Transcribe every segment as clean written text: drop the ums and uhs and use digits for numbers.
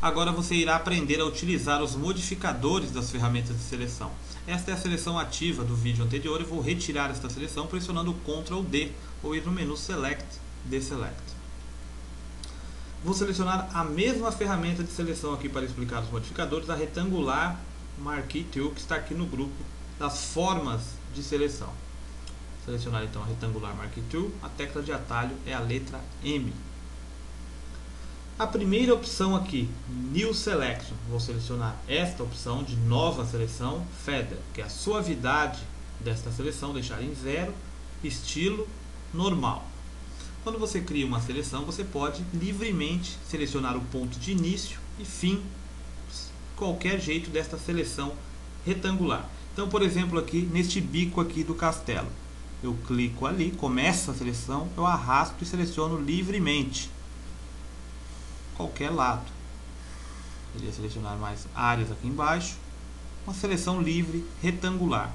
agora você irá aprender a utilizar os modificadores das ferramentas de seleção. Esta é a seleção ativa do vídeo anterior. Eu vou retirar esta seleção pressionando Ctrl D ou ir no menu Select, Deselect. Vou selecionar a mesma ferramenta de seleção aqui para explicar os modificadores, a retangular Marquee Tool, que está aqui no grupo das formas de seleção. Selecionar então a retangular Marquee Tool, a tecla de atalho é a letra M. A primeira opção aqui, New Selection, vou selecionar esta opção de nova seleção, Feather, que é a suavidade desta seleção, deixar em 0, estilo normal. Quando você cria uma seleção, você pode livremente selecionar o ponto de início e fim, qualquer jeito desta seleção retangular. Então, por exemplo, aqui neste bico aqui do castelo, eu clico ali, começa a seleção, eu arrasto e seleciono livremente qualquer lado. Queria selecionar mais áreas aqui embaixo, uma seleção livre retangular.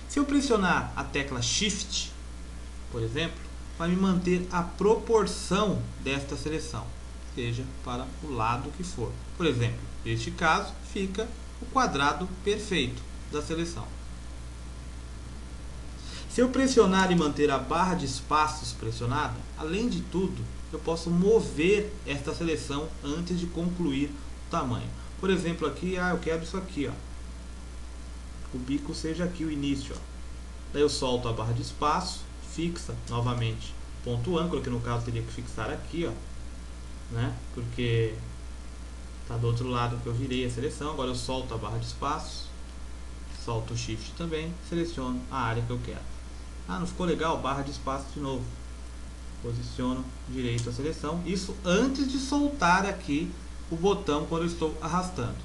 Se eu pressionar a tecla Shift, por exemplo, vai me manter a proporção desta seleção, seja para o lado que for. Por exemplo, neste caso fica o quadrado perfeito da seleção. Se eu pressionar e manter a barra de espaços pressionada, além de tudo, eu posso mover esta seleção antes de concluir o tamanho. Por exemplo, aqui, eu quero isso aqui, ó. O bico seja aqui o início, ó. Daí eu solto a barra de espaço, fixa novamente ponto âncora, que no caso teria que fixar aqui, ó, né? Porque está do outro lado que eu virei a seleção. Agora eu solto a barra de espaço, solto o Shift também, seleciono a área que eu quero. Não ficou legal? Barra de espaço de novo. Posiciono direito a seleção. Isso antes de soltar aqui o botão quando eu estou arrastando.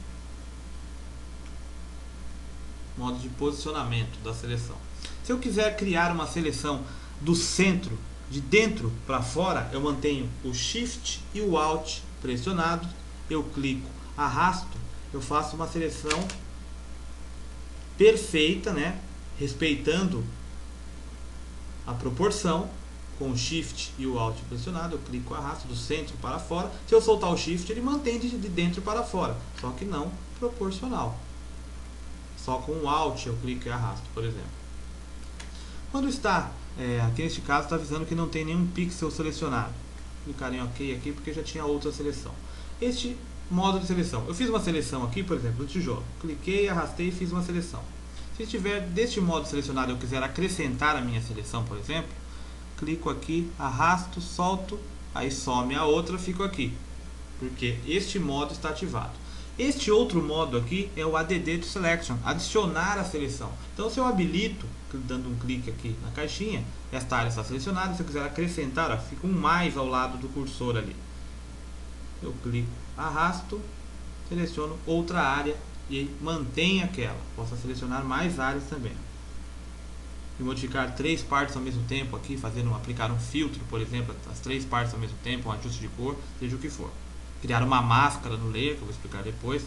Modo de posicionamento da seleção. Se eu quiser criar uma seleção do centro, de dentro para fora, eu mantenho o Shift e o Alt pressionados. Eu clico, arrasto, eu faço uma seleção perfeita, né? Respeitando a proporção. Com o Shift e o Alt pressionado, eu clico, arrasto do centro para fora. Se eu soltar o Shift, ele mantém de dentro para fora, só que não proporcional. Só com o Alt eu clico e arrasto, por exemplo. Quando está, aqui neste caso, está avisando que não tem nenhum pixel selecionado. Clicar em OK aqui porque já tinha outra seleção. Este modo de seleção, eu fiz uma seleção aqui, por exemplo, no tijolo. Cliquei, arrastei e fiz uma seleção. Se estiver deste modo selecionado e eu quiser acrescentar a minha seleção, por exemplo, clico aqui, arrasto, solto, aí some a outra, fico aqui, porque este modo está ativado. Este outro modo aqui é o Add to Selection, adicionar a seleção. Então, se eu habilito, dando um clique aqui na caixinha, esta área está selecionada. Se eu quiser acrescentar, fica um mais ao lado do cursor ali. Eu clico, arrasto, seleciono outra área e mantenho aquela. Posso selecionar mais áreas também. E modificar 3 partes ao mesmo tempo aqui, aplicar um filtro, por exemplo, as 3 partes ao mesmo tempo, um ajuste de cor, seja o que for. Criar uma máscara no layer, que eu vou explicar depois.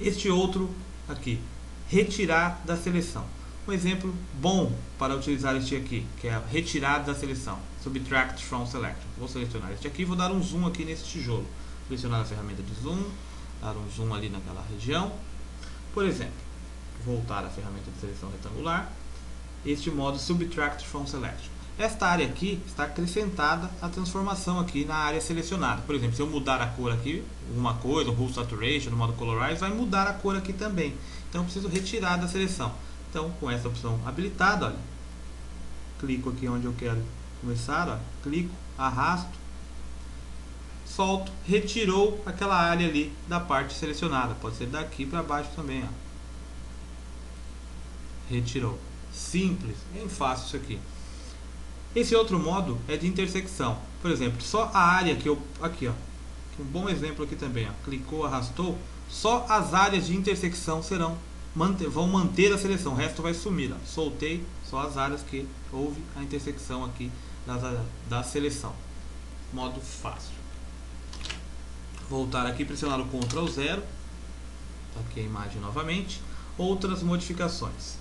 Este outro aqui, retirar da seleção. Um exemplo bom para utilizar este aqui, que é retirar da seleção, Subtract from Selection. Vou selecionar este aqui, vou dar um zoom aqui nesse tijolo. Selecionar a ferramenta de zoom, dar um zoom ali naquela região. Por exemplo, voltar à ferramenta de seleção retangular. Este modo Subtract from Selection. Esta área aqui está acrescentada a transformação aqui na área selecionada. Por exemplo, se eu mudar a cor aqui, alguma coisa, o Hue Saturation, no modo Colorize, vai mudar a cor aqui também. Então eu preciso retirar da seleção. Então, com essa opção habilitada, olha, clico aqui onde eu quero começar, ó, clico, arrasto, solto, retirou aquela área ali da parte selecionada. Pode ser daqui para baixo também, ó. Retirou. Simples, bem fácil isso aqui. Esse outro modo é de intersecção. Por exemplo, só a área que eu... Aqui, ó. Um bom exemplo aqui também, ó. Clicou, arrastou. Só as áreas de intersecção vão manter a seleção. O resto vai sumir, ó. Soltei, só as áreas que houve a intersecção aqui da seleção. Modo fácil. Voltar aqui, pressionar o Ctrl 0. Aqui a imagem novamente. Outras modificações.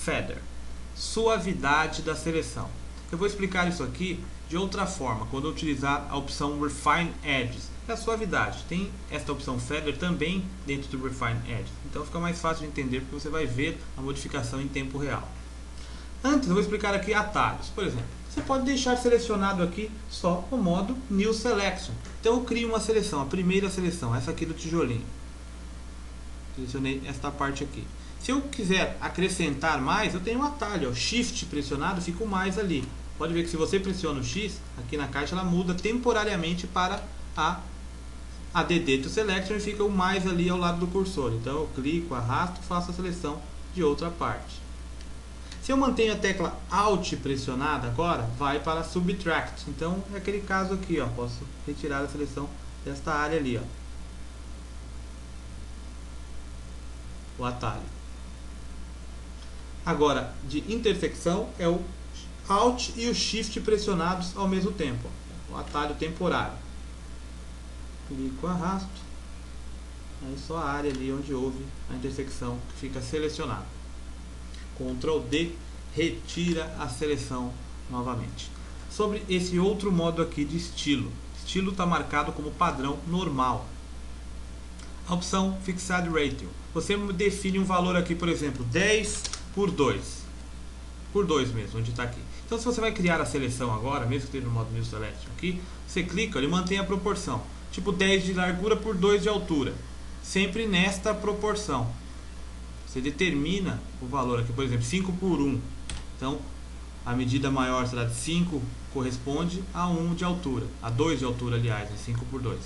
Feather, suavidade da seleção. Eu vou explicar isso aqui de outra forma, quando eu utilizar a opção Refine Edges. É a suavidade. Tem esta opção Feather também dentro do Refine Edges. Então fica mais fácil de entender porque você vai ver a modificação em tempo real. Antes eu vou explicar aqui atalhos. Por exemplo, você pode deixar selecionado aqui só o modo New Selection. Então eu crio uma seleção, a primeira seleção, essa aqui do tijolinho. Selecionei esta parte aqui. Se eu quiser acrescentar mais, eu tenho um atalho, ó, Shift pressionado, fica o mais ali. Pode ver que se você pressiona o X, aqui na caixa ela muda temporariamente para a ADD to Selection e fica o mais ali ao lado do cursor. Então eu clico, arrasto, faço a seleção de outra parte. Se eu mantenho a tecla Alt pressionada agora, vai para Subtract. Então é aquele caso aqui, ó, posso retirar a seleção desta área ali, ó. O atalho. Agora, de intersecção é o Alt e o Shift pressionados ao mesmo tempo. O atalho temporário. Clico, arrasto. Aí só a área ali onde houve a intersecção que fica selecionada. Ctrl D, retira a seleção novamente. Sobre esse outro modo aqui de estilo. Estilo está marcado como padrão normal. A opção Fixed Ratio. Você define um valor aqui, por exemplo, 10 por 2. Por 2 mesmo, onde está aqui. Então se você vai criar a seleção agora, mesmo que esteja no modo New Selection aqui, você clica, ele mantém a proporção. Tipo 10 de largura por 2 de altura. Sempre nesta proporção. Você determina o valor aqui, por exemplo, 5 por 1. Então, a medida maior será de 5, corresponde a 1 de altura. A 2 de altura, aliás, é 5 por 2.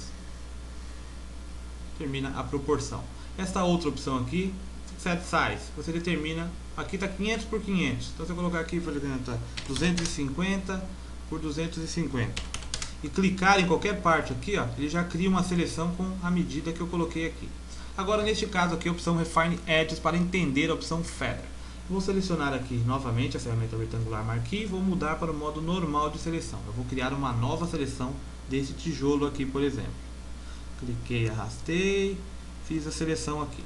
Termina a proporção. Esta outra opção aqui, Set Size, você determina, aqui está 500 por 500. Então, se eu colocar aqui, por exemplo, 250 por 250. E clicar em qualquer parte aqui, ó, ele já cria uma seleção com a medida que eu coloquei aqui. Agora, neste caso aqui, a opção Refine Edges para entender a opção Feather. Vou selecionar aqui novamente a ferramenta retangular Marquee e vou mudar para o modo normal de seleção. Eu vou criar uma nova seleção desse tijolo aqui, por exemplo. Cliquei, arrastei, fiz a seleção aqui.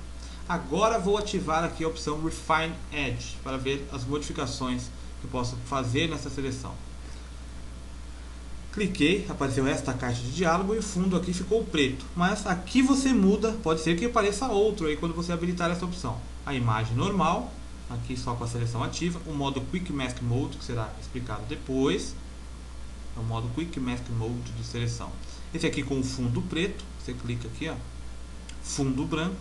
Agora vou ativar aqui a opção Refine Edge para ver as modificações que eu posso fazer nessa seleção. Cliquei, apareceu esta caixa de diálogo e o fundo aqui ficou preto. Mas aqui você muda, pode ser que apareça outro aí quando você habilitar essa opção. A imagem normal, aqui só com a seleção ativa. O modo Quick Mask Mode, que será explicado depois. É o modo Quick Mask Mode de seleção. Esse aqui com o fundo preto, você clica aqui, ó, fundo branco.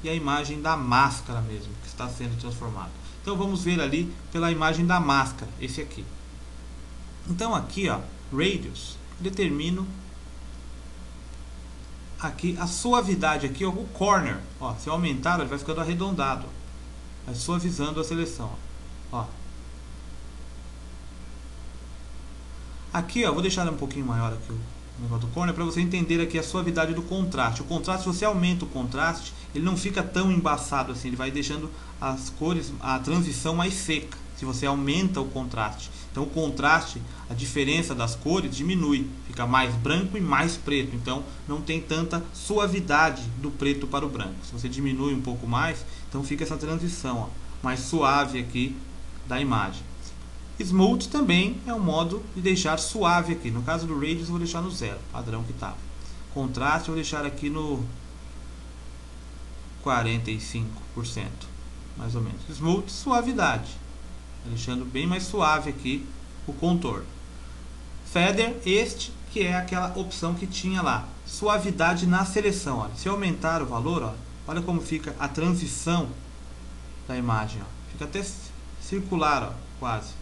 E a imagem da máscara mesmo, que está sendo transformada. Então vamos ver ali pela imagem da máscara, esse aqui. Então aqui, ó, Radius, determino aqui a suavidade aqui, ó, o corner, ó, se eu aumentar ele vai ficando arredondado, vai suavizando a seleção, ó. Aqui, ó, vou deixar um pouquinho maior aqui o negócio do corner para você entender aqui a suavidade do contraste. O contraste, se você aumenta o contraste, ele não fica tão embaçado assim, ele vai deixando as cores, a transição mais seca. Se você aumenta o contraste, então o contraste, a diferença das cores diminui, fica mais branco e mais preto, então não tem tanta suavidade do preto para o branco. Se você diminui um pouco mais, então fica essa transição, ó, mais suave aqui da imagem. Smooth também é um modo de deixar suave aqui. No caso do Radius eu vou deixar no 0, padrão que estava. Contraste eu vou deixar aqui no 45%, mais ou menos. Smooth, suavidade, deixando bem mais suave aqui o contorno. Feather, este que é aquela opção que tinha lá, suavidade na seleção. Olha. Se eu aumentar o valor, ó, olha como fica a transição da imagem, ó. Fica até circular, ó, quase.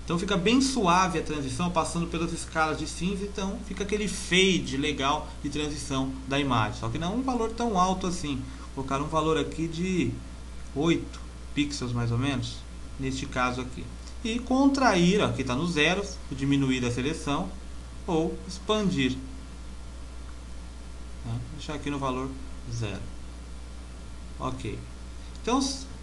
Então fica bem suave a transição, passando pelas escalas de cinza, então fica aquele fade legal de transição da imagem. Só que não é um valor tão alto assim. Vou colocar um valor aqui de 8 pixels mais ou menos, neste caso aqui. E contrair, ó, aqui está no 0, diminuir a seleção, ou expandir. Vou deixar aqui no valor 0. Ok. Então,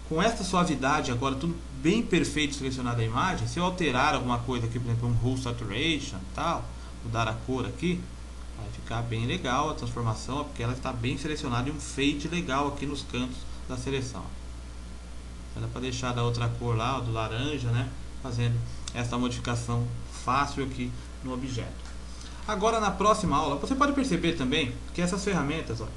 com esta suavidade, agora tudo bem perfeito selecionado a imagem, se eu alterar alguma coisa aqui, por exemplo, um Hue Saturation, tal, mudar a cor aqui, vai ficar bem legal a transformação, porque ela está bem selecionada e um fade legal aqui nos cantos da seleção. Dá para deixar da outra cor lá, do laranja, né? fazendo essa modificação fácil aqui no objeto. Agora na próxima aula, você pode perceber também que essas ferramentas, ó,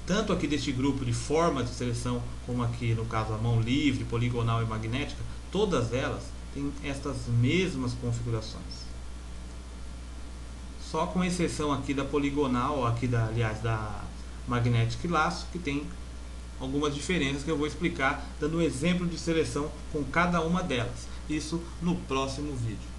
tanto aqui deste grupo de formas de seleção, como aqui no caso a mão livre, poligonal e magnética, todas elas têm estas mesmas configurações. Só com exceção aqui da poligonal, aliás da magnética e laço, que tem algumas diferenças que eu vou explicar, dando um exemplo de seleção com cada uma delas. Isso no próximo vídeo.